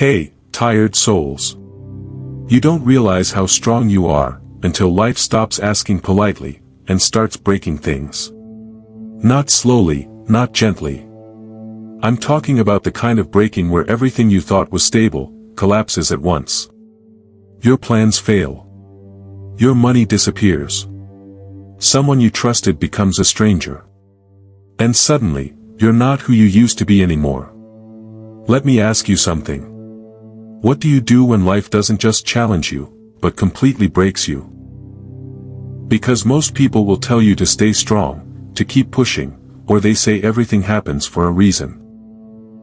Hey, tired souls. You don't realize how strong you are, until life stops asking politely, and starts breaking things. Not slowly, not gently. I'm talking about the kind of breaking where everything you thought was stable, collapses at once. Your plans fail. Your money disappears. Someone you trusted becomes a stranger. And suddenly, you're not who you used to be anymore. Let me ask you something. What do you do when life doesn't just challenge you, but completely breaks you? Because most people will tell you to stay strong, to keep pushing, or they say everything happens for a reason.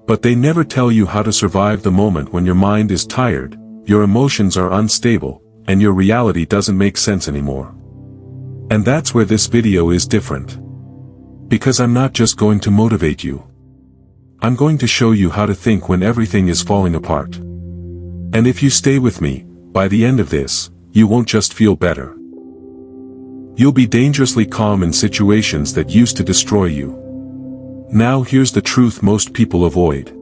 But they never tell you how to survive the moment when your mind is tired, your emotions are unstable, and your reality doesn't make sense anymore. And that's where this video is different. Because I'm not just going to motivate you. I'm going to show you how to think when everything is falling apart. And if you stay with me, by the end of this, you won't just feel better. You'll be dangerously calm in situations that used to destroy you. Now here's the truth most people avoid.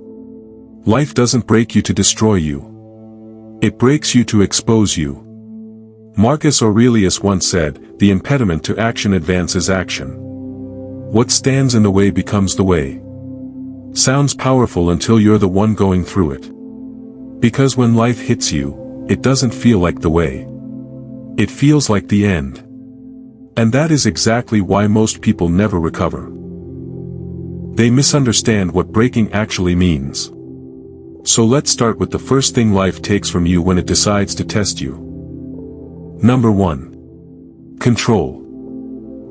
Life doesn't break you to destroy you. It breaks you to expose you. Marcus Aurelius once said, "The impediment to action advances action. What stands in the way becomes the way." Sounds powerful until you're the one going through it. Because when life hits you, it doesn't feel like the way. It feels like the end. And that is exactly why most people never recover. They misunderstand what breaking actually means. So let's start with the first thing life takes from you when it decides to test you. Number 1. Control.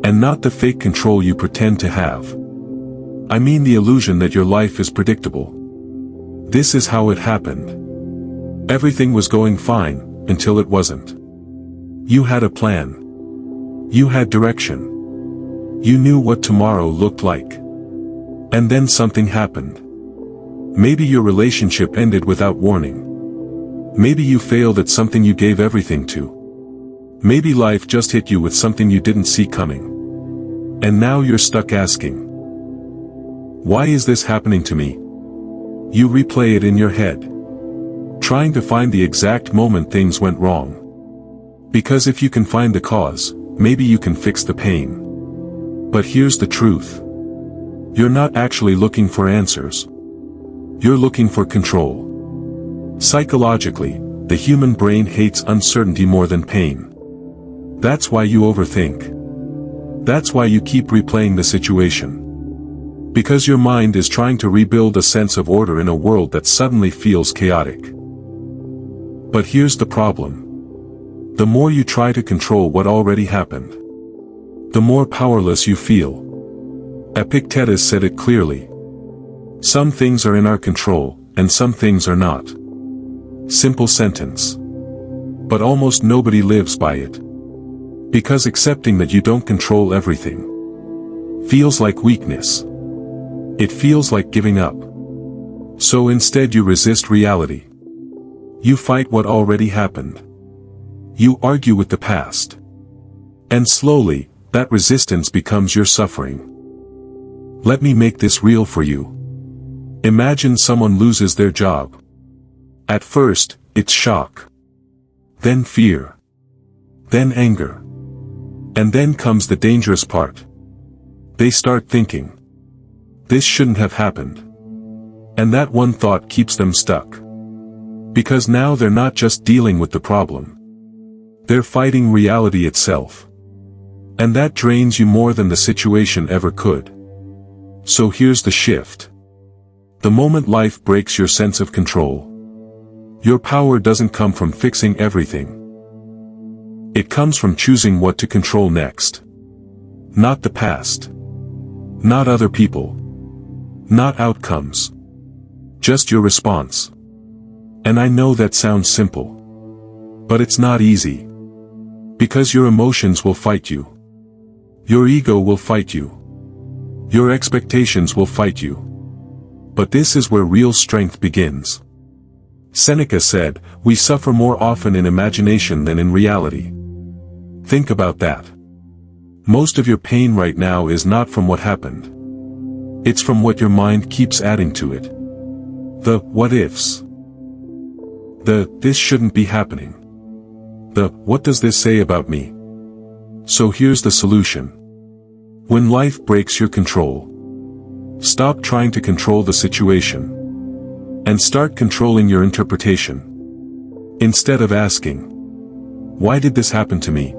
And not the fake control you pretend to have. I mean the illusion that your life is predictable. This is how it happened. Everything was going fine, until it wasn't. You had a plan. You had direction. You knew what tomorrow looked like. And then something happened. Maybe your relationship ended without warning. Maybe you failed at something you gave everything to. Maybe life just hit you with something you didn't see coming. And now you're stuck asking, why is this happening to me? You replay it in your head, trying to find the exact moment things went wrong. Because if you can find the cause, maybe you can fix the pain. But here's the truth. You're not actually looking for answers. You're looking for control. Psychologically, the human brain hates uncertainty more than pain. That's why you overthink. That's why you keep replaying the situation. Because your mind is trying to rebuild a sense of order in a world that suddenly feels chaotic. But here's the problem. The more you try to control what already happened, the more powerless you feel. Epictetus said it clearly. Some things are in our control, and some things are not. Simple sentence. But almost nobody lives by it. Because accepting that you don't control everything feels like weakness. It feels like giving up. So instead you resist reality. You fight what already happened. You argue with the past. And slowly, that resistance becomes your suffering. Let me make this real for you. Imagine someone loses their job. At first, it's shock. Then fear. Then anger. And then comes the dangerous part. They start thinking, this shouldn't have happened. And that one thought keeps them stuck. Because now they're not just dealing with the problem. They're fighting reality itself. And that drains you more than the situation ever could. So here's the shift. The moment life breaks your sense of control, your power doesn't come from fixing everything. It comes from choosing what to control next. Not the past. Not other people. Not outcomes. Just your response. And I know that sounds simple. But it's not easy. Because your emotions will fight you. Your ego will fight you. Your expectations will fight you. But this is where real strength begins. Seneca said, "We suffer more often in imagination than in reality." Think about that. Most of your pain right now is not from what happened. It's from what your mind keeps adding to it. The what ifs. This shouldn't be happening. What does this say about me? So here's the solution. When life breaks your control, stop trying to control the situation, and start controlling your interpretation. Instead of asking, why did this happen to me?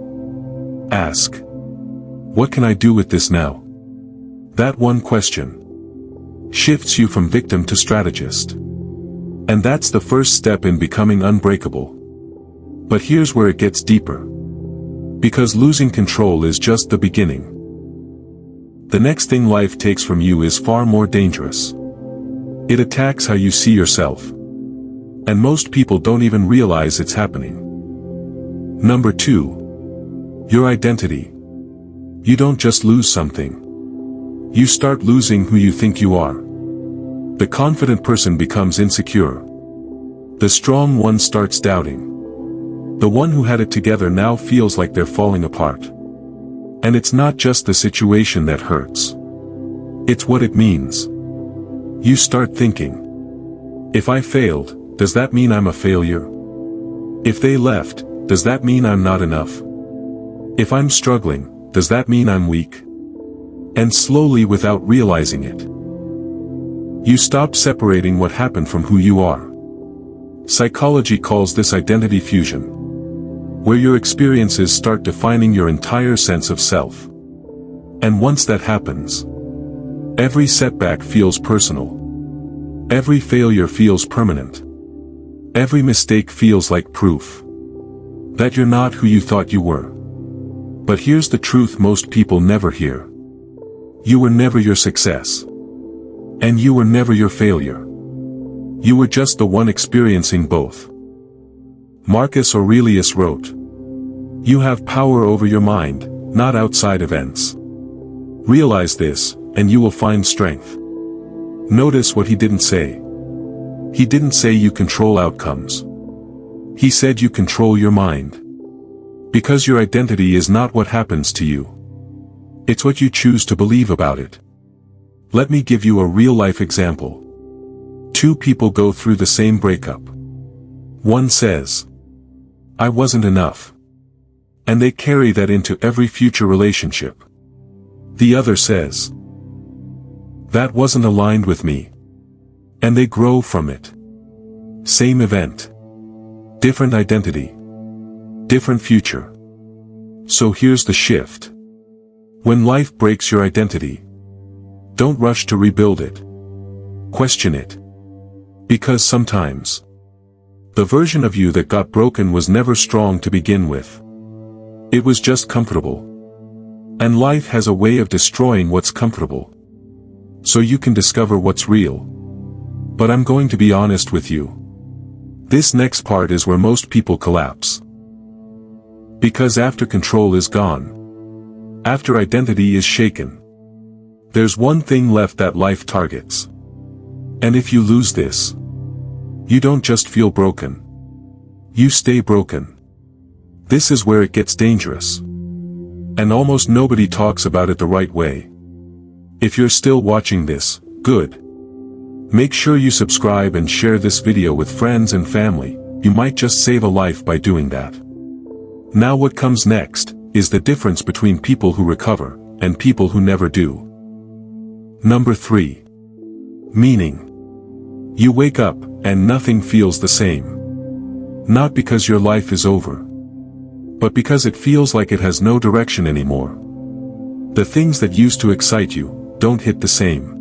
Ask, what can I do with this now? That one question shifts you from victim to strategist. And that's the first step in becoming unbreakable. But here's where it gets deeper. Because losing control is just the beginning. The next thing life takes from you is far more dangerous. It attacks how you see yourself. And most people don't even realize it's happening. Number 2. Your identity. You don't just lose something. You start losing who you think you are. The confident person becomes insecure. The strong one starts doubting. The one who had it together now feels like they're falling apart. And it's not just the situation that hurts. It's what it means. You start thinking, if I failed, does that mean I'm a failure? If they left, does that mean I'm not enough? If I'm struggling, does that mean I'm weak? And slowly, without realizing it, you stop separating what happened from who you are. Psychology calls this identity fusion, where your experiences start defining your entire sense of self. And once that happens, every setback feels personal. Every failure feels permanent. Every mistake feels like proof that you're not who you thought you were. But here's the truth most people never hear. You were never your success. And you were never your failure. You were just the one experiencing both. Marcus Aurelius wrote, "You have power over your mind, not outside events. Realize this, and you will find strength." Notice what he didn't say. He didn't say you control outcomes. He said you control your mind. Because your identity is not what happens to you. It's what you choose to believe about it. Let me give you a real-life example. Two people go through the same breakup. One says, "I wasn't enough." And they carry that into every future relationship. The other says, "That wasn't aligned with me." And they grow from it. Same event. Different identity. Different future. So here's the shift. When life breaks your identity, don't rush to rebuild it. Question it. Because sometimes, the version of you that got broken was never strong to begin with. It was just comfortable. And life has a way of destroying what's comfortable, so you can discover what's real. But I'm going to be honest with you. This next part is where most people collapse. Because after control is gone, after identity is shaken, there's one thing left that life targets. And if you lose this, you don't just feel broken. You stay broken. This is where it gets dangerous. And almost nobody talks about it the right way. If you're still watching this, good. Make sure you subscribe and share this video with friends and family. You might just save a life by doing that. Now what comes next is the difference between people who recover and people who never do. Number 3. Meaning. You wake up, and nothing feels the same. Not because your life is over, but because it feels like it has no direction anymore. The things that used to excite you don't hit the same.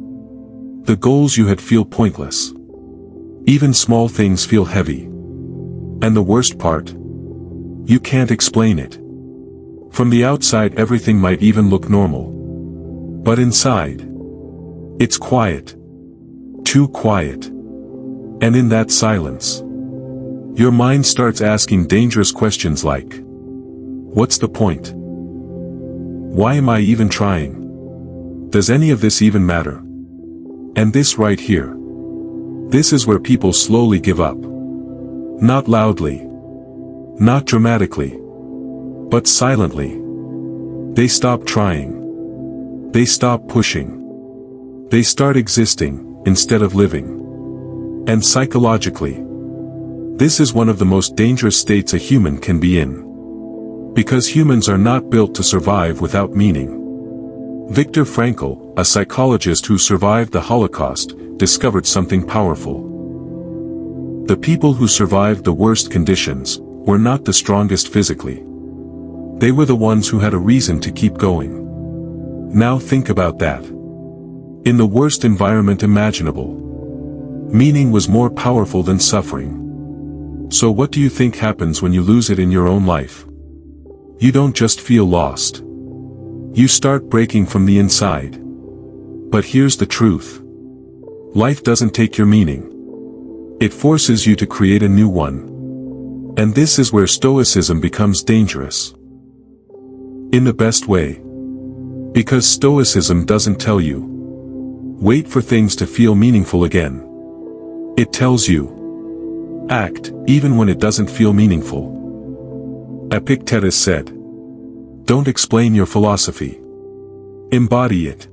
The goals you had feel pointless. Even small things feel heavy. And the worst part? You can't explain it. From the outside everything might even look normal. But inside, it's quiet. Too quiet. And in that silence, your mind starts asking dangerous questions like, what's the point? Why am I even trying? Does any of this even matter? And this right here. This is where people slowly give up. Not loudly. Not dramatically. But silently. They stop trying. They stop pushing. They start existing, instead of living. And psychologically, This is one of the most dangerous states a human can be in. Because humans are not built to survive without meaning. Viktor Frankl, a psychologist who survived the Holocaust, discovered something powerful. The people who survived the worst conditions were not the strongest physically. They were the ones who had a reason to keep going. Now think about that. In the worst environment imaginable, meaning was more powerful than suffering. So what do you think happens when you lose it in your own life? You don't just feel lost. You start breaking from the inside. But here's the truth. Life doesn't take your meaning. It forces you to create a new one. And this is where Stoicism becomes dangerous. In the best way. Because Stoicism doesn't tell you, wait for things to feel meaningful again. It tells you, act, even when it doesn't feel meaningful. Epictetus said, don't explain your philosophy. Embody it.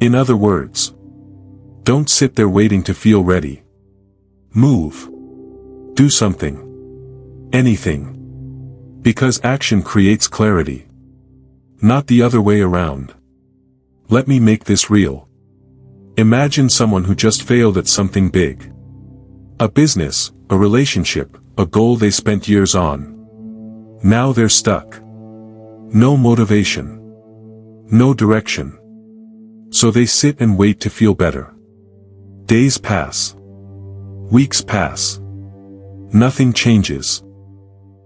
In other words, don't sit there waiting to feel ready. Move. Do something. Anything. Because action creates clarity. Not the other way around. Let me make this real. Imagine someone who just failed at something big. A business, a relationship, a goal they spent years on. Now they're stuck. No motivation. No direction. So they sit and wait to feel better. Days pass. Weeks pass. Nothing changes.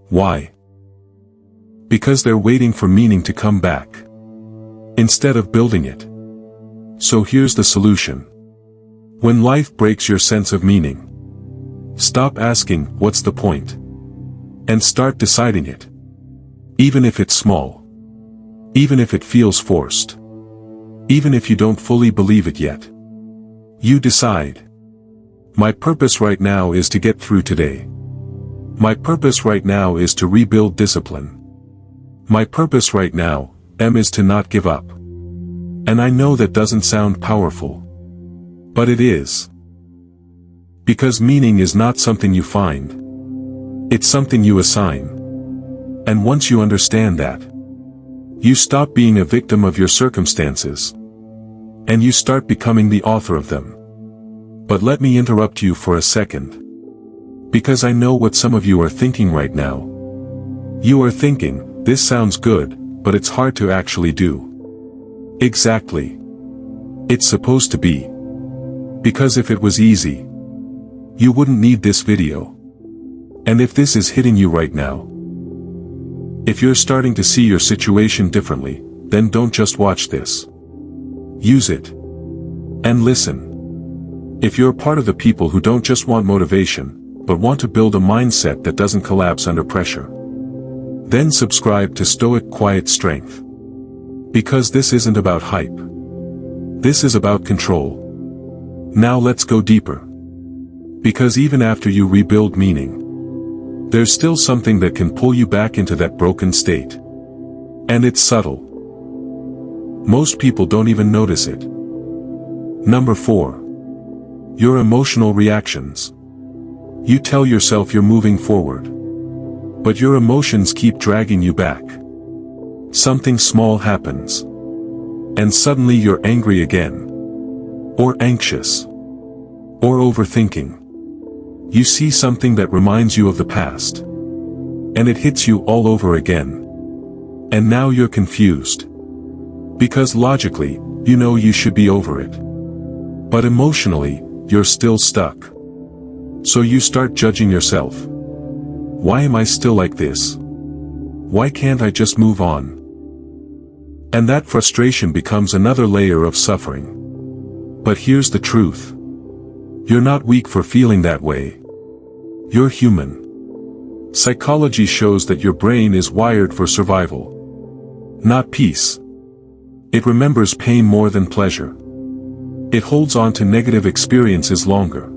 Why? Because they're waiting for meaning to come back. Instead of building it. So here's the solution. When life breaks your sense of meaning, stop asking, what's the point? And start deciding it. Even if it's small. Even if it feels forced. Even if you don't fully believe it yet. You decide. My purpose right now is to get through today. My purpose right now is to rebuild discipline. My purpose right now, is to not give up. And I know that doesn't sound powerful. But it is. Because meaning is not something you find. It's something you assign. And once you understand that, you stop being a victim of your circumstances. And you start becoming the author of them. But let me interrupt you for a second. Because I know what some of you are thinking right now. You are thinking, this sounds good, but it's hard to actually do. Exactly. It's supposed to be. Because if it was easy, you wouldn't need this video. And if this is hitting you right now, if you're starting to see your situation differently, then don't just watch this. Use it. And listen. If you're part of the people who don't just want motivation, but want to build a mindset that doesn't collapse under pressure, then subscribe to Stoic Quiet Strength. Because this isn't about hype. This is about control. Now let's go deeper. Because even after you rebuild meaning, there's still something that can pull you back into that broken state. And it's subtle. Most people don't even notice it. Number 4. Your emotional reactions. You tell yourself you're moving forward. But your emotions keep dragging you back. Something small happens. And suddenly you're angry again. Or anxious. Or overthinking. You see something that reminds you of the past. And it hits you all over again. And now you're confused. Because logically, you know you should be over it. But emotionally, you're still stuck. So you start judging yourself. Why am I still like this? Why can't I just move on? And that frustration becomes another layer of suffering. But here's the truth. You're not weak for feeling that way. You're human. Psychology shows that your brain is wired for survival. Not peace. It remembers pain more than pleasure. It holds on to negative experiences longer.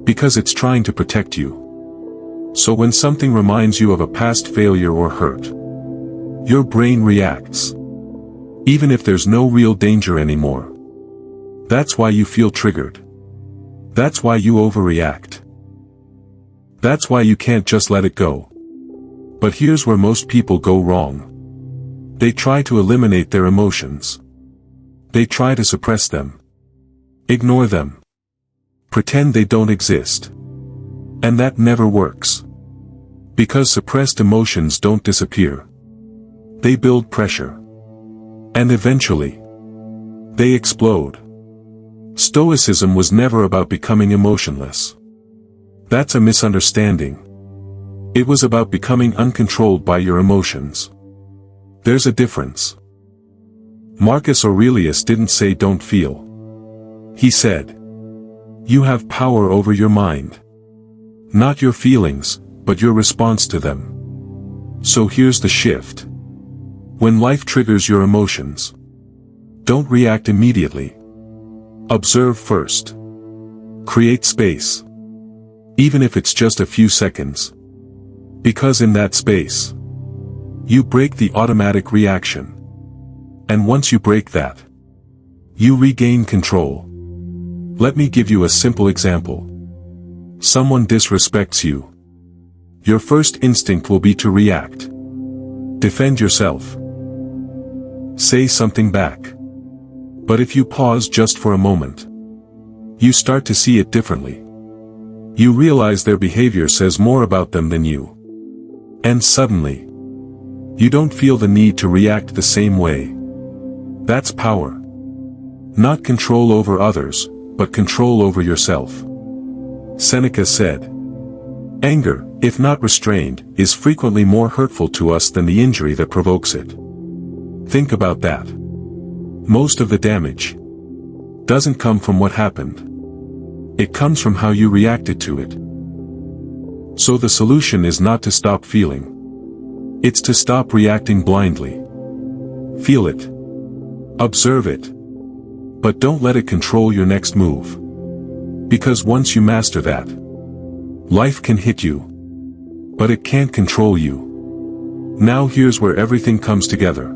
Because it's trying to protect you. So when something reminds you of a past failure or hurt, your brain reacts. Even if there's no real danger anymore. That's why you feel triggered. That's why you overreact. That's why you can't just let it go. But here's where most people go wrong. They try to eliminate their emotions. They try to suppress them. Ignore them. Pretend they don't exist. And that never works. Because suppressed emotions don't disappear. They build pressure. And eventually, they explode. Stoicism was never about becoming emotionless. That's a misunderstanding. It was about becoming uncontrolled by your emotions. There's a difference. Marcus Aurelius didn't say don't feel. He said, you have power over your mind. Not your feelings, but your response to them. So here's the shift. When life triggers your emotions, don't react immediately. Observe first. Create space. Even if it's just a few seconds. Because in that space, you break the automatic reaction. And once you break that, you regain control. Let me give you a simple example. Someone disrespects you. Your first instinct will be to react. Defend yourself. Say something back. But if you pause just for a moment, you start to see it differently. You realize their behavior says more about them than you. And suddenly, you don't feel the need to react the same way. That's power. Not control over others, but control over yourself. Seneca said, anger, if not restrained, is frequently more hurtful to us than the injury that provokes it. Think about that. Most of the damage doesn't come from what happened. It comes from how you reacted to it. So the solution is not to stop feeling. It's to stop reacting blindly. Feel it. Observe it. But don't let it control your next move. Because once you master that, life can hit you. But it can't control you. Now here's where everything comes together.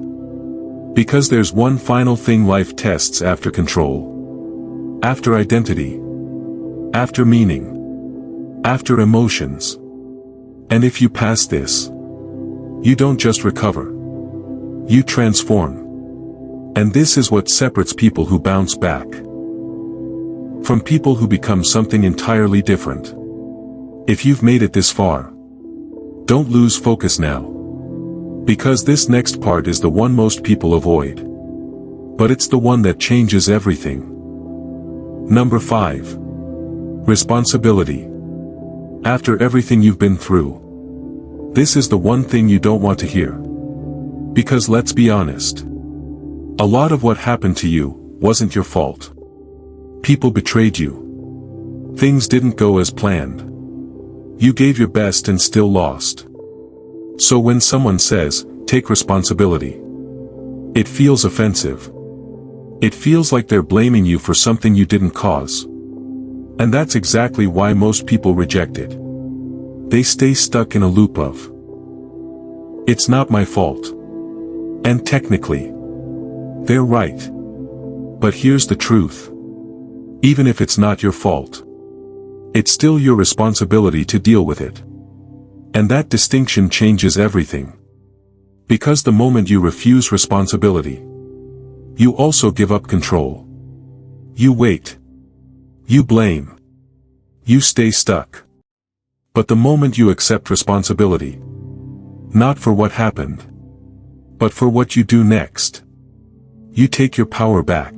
Because there's one final thing life tests after control. After identity. After meaning. After emotions. And if you pass this, you don't just recover. You transform. And this is what separates people who bounce back from people who become something entirely different. If you've made it this far, don't lose focus now. Because this next part is the one most people avoid. But it's the one that changes everything. Number 5. Responsibility. After everything you've been through, this is the one thing you don't want to hear. Because let's be honest. A lot of what happened to you wasn't your fault. People betrayed you. Things didn't go as planned. You gave your best and still lost. So when someone says, take responsibility, it feels offensive. It feels like they're blaming you for something you didn't cause. And that's exactly why most people reject it. They stay stuck in a loop of, it's not my fault. And technically, they're right. But here's the truth. Even if it's not your fault, it's still your responsibility to deal with it. And that distinction changes everything. Because the moment you refuse responsibility, you also give up control. You wait. You blame. You stay stuck. But the moment you accept responsibility, not for what happened, but for what you do next, you take your power back.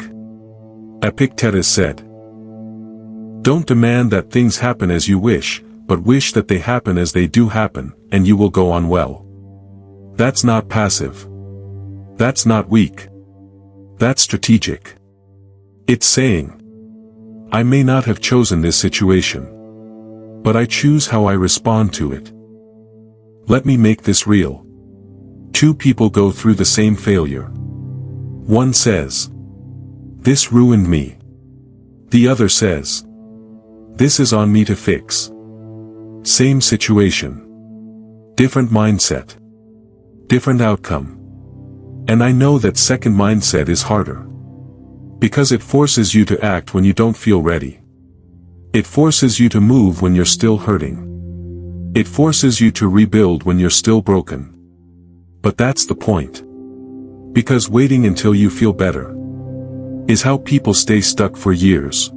Epictetus said, don't demand that things happen as you wish, but wish that they happen as they do happen, and you will go on well. That's not passive. That's not weak. That's strategic. It's saying, I may not have chosen this situation, but I choose how I respond to it. Let me make this real. Two people go through the same failure. One says, this ruined me. The other says, this is on me to fix. Same situation. Different mindset. Different outcome. And I know that second mindset is harder. Because it forces you to act when you don't feel ready. It forces you to move when you're still hurting. It forces you to rebuild when you're still broken. But that's the point. Because waiting until you feel better is how people stay stuck for years.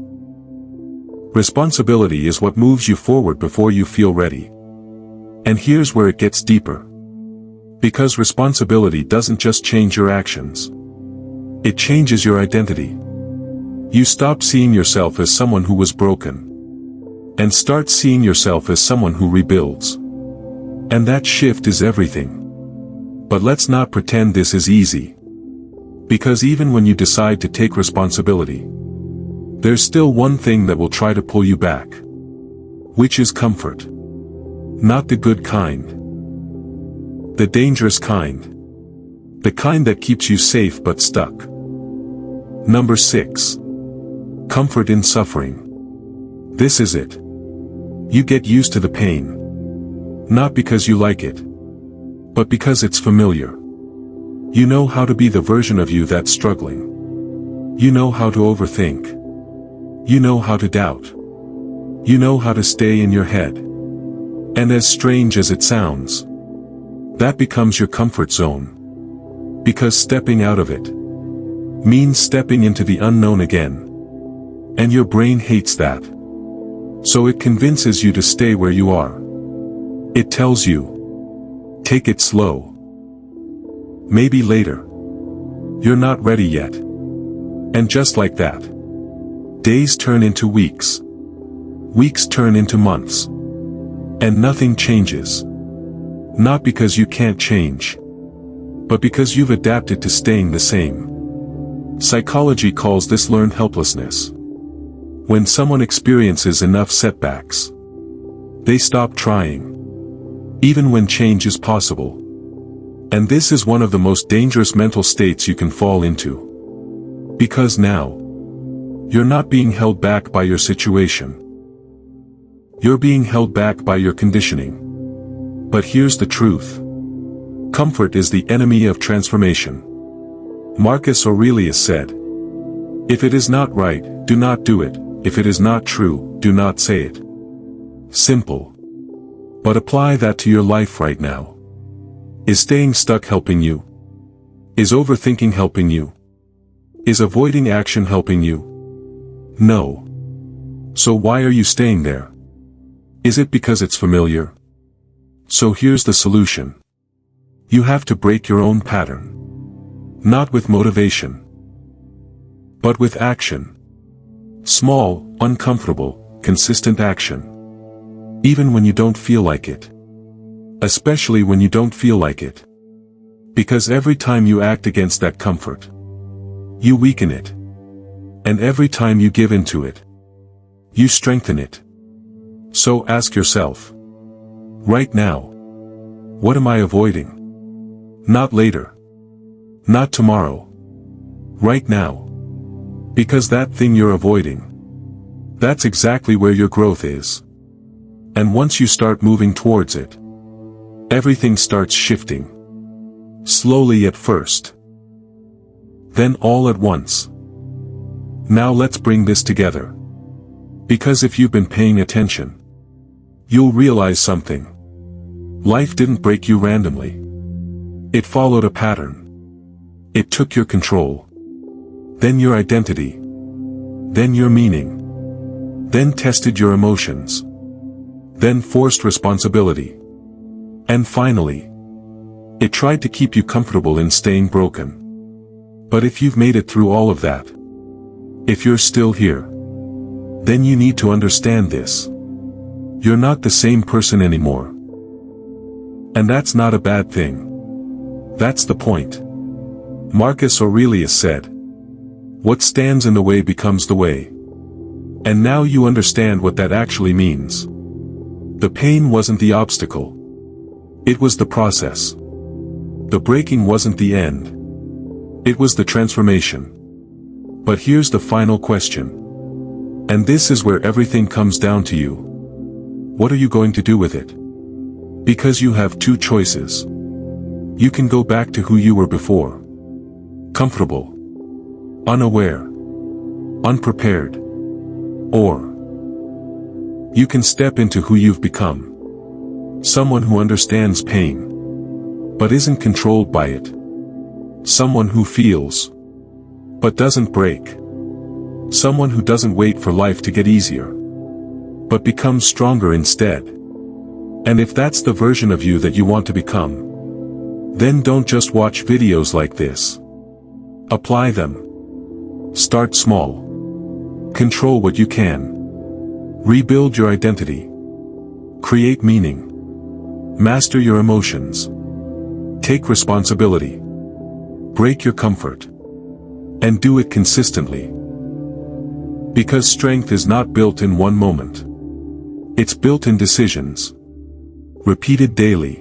Responsibility is what moves you forward before you feel ready. And here's where it gets deeper. Because responsibility doesn't just change your actions. It changes your identity. You stop seeing yourself as someone who was broken, and start seeing yourself as someone who rebuilds. And that shift is everything. But let's not pretend this is easy. Because even when you decide to take responsibility, there's still one thing that will try to pull you back. Which is comfort. Not the good kind. The dangerous kind. The kind that keeps you safe but stuck. Number 6. Comfort in suffering. This is it. You get used to the pain. Not because you like it, but because it's familiar. You know how to be the version of you that's struggling. You know how to overthink. You know how to doubt. You know how to stay in your head. And as strange as it sounds, that becomes your comfort zone. Because stepping out of it means stepping into the unknown again. And your brain hates that. So it convinces you to stay where you are. It tells you, take it slow. Maybe later. You're not ready yet. And just like that, days turn into weeks. Weeks turn into months. And nothing changes. Not because you can't change, but because you've adapted to staying the same. Psychology calls this learned helplessness. When someone experiences enough setbacks, they stop trying, even when change is possible. And this is one of the most dangerous mental states you can fall into. Because now, you're not being held back by your situation. You're being held back by your conditioning. But here's the truth. Comfort is the enemy of transformation. Marcus Aurelius said, "If it is not right, do not do it. If it is not true, do not say it." Simple. But apply that to your life right now. Is staying stuck helping you? Is overthinking helping you? Is avoiding action helping you? No. So why are you staying there? Is it because it's familiar? So here's the solution. You have to break your own pattern. Not with motivation, but with action. Small, uncomfortable, consistent action. Even when you don't feel like it. Especially when you don't feel like it. Because every time you act against that comfort, you weaken it. And every time you give into it, you strengthen it. So ask yourself, right now, what am I avoiding? Not later. Not tomorrow. Right now. Because that thing you're avoiding, that's exactly where your growth is. And once you start moving towards it, everything starts shifting. Slowly at first. Then all at once. Now let's bring this together. Because if you've been paying attention, you'll realize something. Life didn't break you randomly. It followed a pattern. It took your control. Then your identity. Then your meaning. Then tested your emotions. Then forced responsibility. And finally, it tried to keep you comfortable in staying broken. But if you've made it through all of that, if you're still here, then you need to understand this. You're not the same person anymore. And that's not a bad thing. That's the point. Marcus Aurelius said, "What stands in the way becomes the way." And now you understand what that actually means. The pain wasn't the obstacle. It was the process. The breaking wasn't the end. It was the transformation. But here's the final question. And this is where everything comes down to you. What are you going to do with it? Because you have two choices. You can go back to who you were before. Comfortable. Unaware. Unprepared. Or you can step into who you've become. Someone who understands pain, but isn't controlled by it. Someone who feels, but doesn't break. Someone who doesn't wait for life to get easier, but becomes stronger instead. And if that's the version of you that you want to become, then don't just watch videos like this. Apply them. Start small. Control what you can. Rebuild your identity. Create meaning. Master your emotions. Take responsibility. Break your comfort. And do it consistently. Because strength is not built in one moment. It's built in decisions. Repeated daily.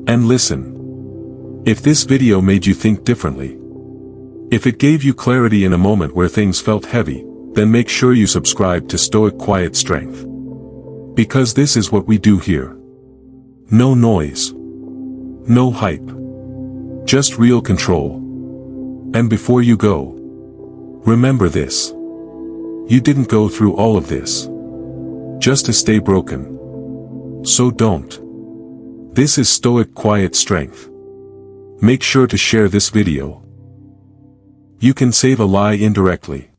And listen. If this video made you think differently, if it gave you clarity in a moment where things felt heavy, then make sure you subscribe to Stoic Quiet Strength. Because this is what we do here. No noise. No hype. Just real control. And before you go, remember this. You didn't go through all of this just to stay broken. So don't. This is Stoic Quiet Strength. Make sure to share this video. You can save a lie indirectly.